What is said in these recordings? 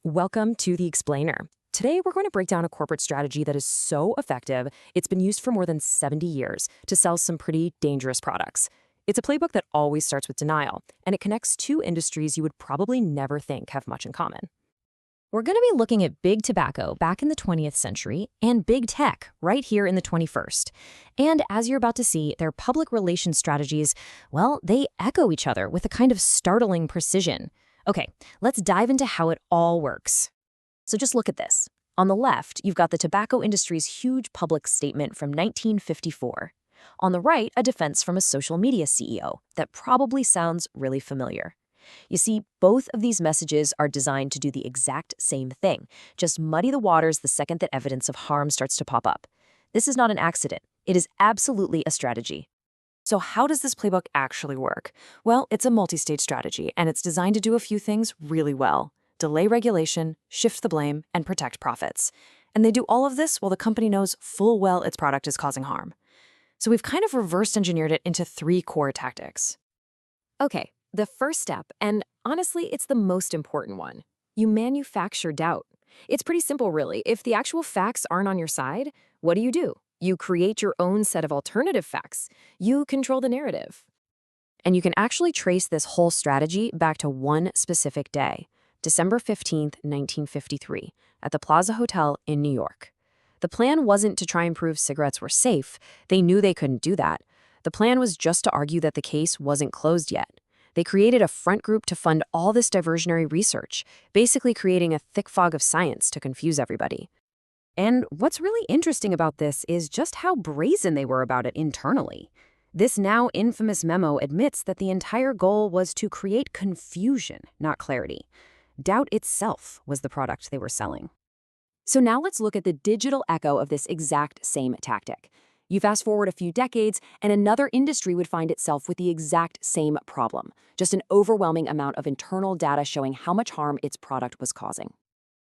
Welcome to The Explainer. Today, we're going to break down a corporate strategy that is so effective, it's been used for more than 70 years to sell some pretty dangerous products. It's a playbook that always starts with denial, and it connects two industries you would probably never think have much in common. We're going to be looking at big tobacco back in the 20th century and big tech right here in the 21st. And as you're about to see, their public relations strategies, well, they echo each other with a kind of startling precision. Okay, let's dive into how it all works. So just look at this. On the left, you've got the tobacco industry's huge public statement from 1954. On the right, a defense from a social media CEO that probably sounds really familiar. You see, both of these messages are designed to do the exact same thing, just muddy the waters the second that evidence of harm starts to pop up. This is not an accident. It is absolutely a strategy. So how does this playbook actually work? Well, it's a multi-stage strategy, and it's designed to do a few things really well. Delay regulation, shift the blame, and protect profits. And they do all of this while the company knows full well its product is causing harm. So we've kind of reverse engineered it into three core tactics. Okay, the first step, and honestly, it's the most important one. You manufacture doubt. It's pretty simple, really. If the actual facts aren't on your side, what do? You create your own set of alternative facts. You control the narrative. And you can actually trace this whole strategy back to one specific day, December 15th, 1953, at the Plaza Hotel in New York. The plan wasn't to try and prove cigarettes were safe. They knew they couldn't do that. The plan was just to argue that the case wasn't closed yet. They created a front group to fund all this diversionary research, basically creating a thick fog of science to confuse everybody. And what's really interesting about this is just how brazen they were about it internally. This now infamous memo admits that the entire goal was to create confusion, not clarity. Doubt itself was the product they were selling. So now let's look at the digital echo of this exact same tactic. You fast forward a few decades, and another industry would find itself with the exact same problem, just an overwhelming amount of internal data showing how much harm its product was causing.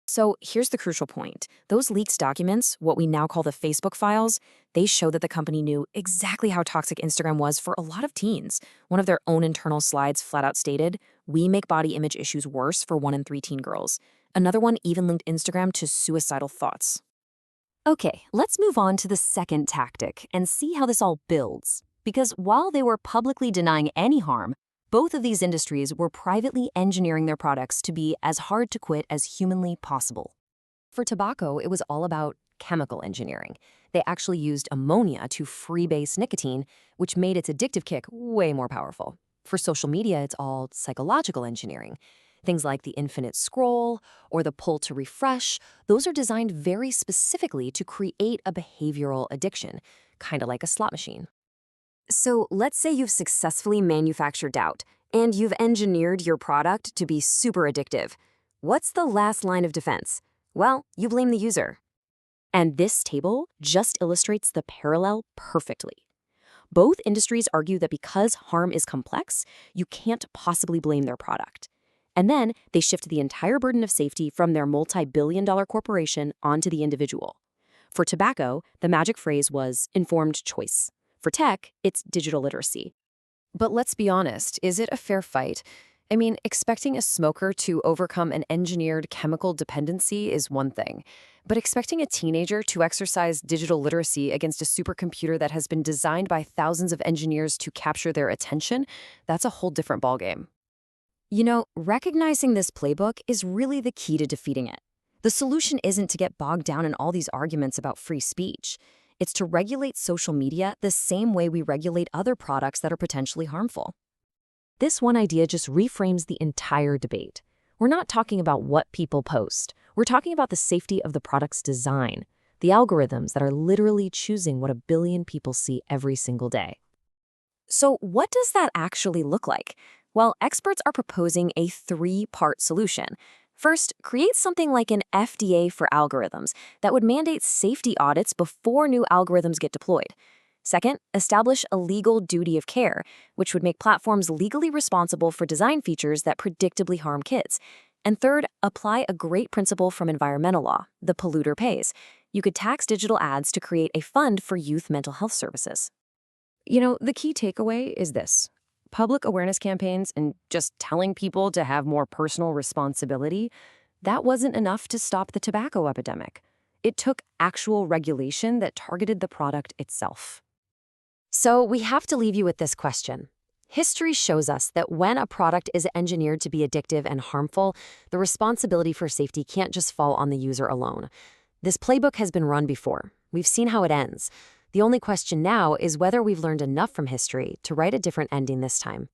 So here's the crucial point. Those leaked documents, what we now call the Facebook files, they show that the company knew exactly how toxic Instagram was for a lot of teens. One of their own internal slides flat out stated, "We make body image issues worse for 1 in 3 teen girls." Another one even linked Instagram to suicidal thoughts. Okay, let's move on to the second tactic and see how this all builds. Because while they were publicly denying any harm, both of these industries were privately engineering their products to be as hard to quit as humanly possible. For tobacco, it was all about chemical engineering. They actually used ammonia to freebase nicotine, which made its addictive kick way more powerful. For social media, it's all psychological engineering. Things like the infinite scroll or the pull to refresh, those are designed very specifically to create a behavioral addiction, kind of like a slot machine. So let's say you've successfully manufactured doubt, and you've engineered your product to be super addictive. What's the last line of defense? Well, you blame the user. And this table just illustrates the parallel perfectly. Both industries argue that because harm is complex, you can't possibly blame their product. And then they shift the entire burden of safety from their multi-billion-dollar corporation onto the individual. For tobacco, the magic phrase was informed choice. For tech, it's digital literacy. But let's be honest, is it a fair fight? I mean, expecting a smoker to overcome an engineered chemical dependency is one thing, but expecting a teenager to exercise digital literacy against a supercomputer that has been designed by thousands of engineers to capture their attention, that's a whole different ballgame. You know, recognizing this playbook is really the key to defeating it. The solution isn't to get bogged down in all these arguments about free speech. It's to regulate social media the same way we regulate other products that are potentially harmful. This one idea just reframes the entire debate. We're not talking about what people post. We're talking about the safety of the product's design, the algorithms that are literally choosing what 1 billion people see every single day. So what does that actually look like? Well, experts are proposing a 3-part solution. First, create something like an FDA for algorithms that would mandate safety audits before new algorithms get deployed. Second, establish a legal duty of care, which would make platforms legally responsible for design features that predictably harm kids. And third, apply a great principle from environmental law, the polluter pays. You could tax digital ads to create a fund for youth mental health services. You know, the key takeaway is this. Public awareness campaigns and just telling people to have more personal responsibility, that wasn't enough to stop the tobacco epidemic. It took actual regulation that targeted the product itself. So we have to leave you with this question. History shows us that when a product is engineered to be addictive and harmful, the responsibility for safety can't just fall on the user alone. This playbook has been run before. We've seen how it ends. The only question now is whether we've learned enough from history to write a different ending this time.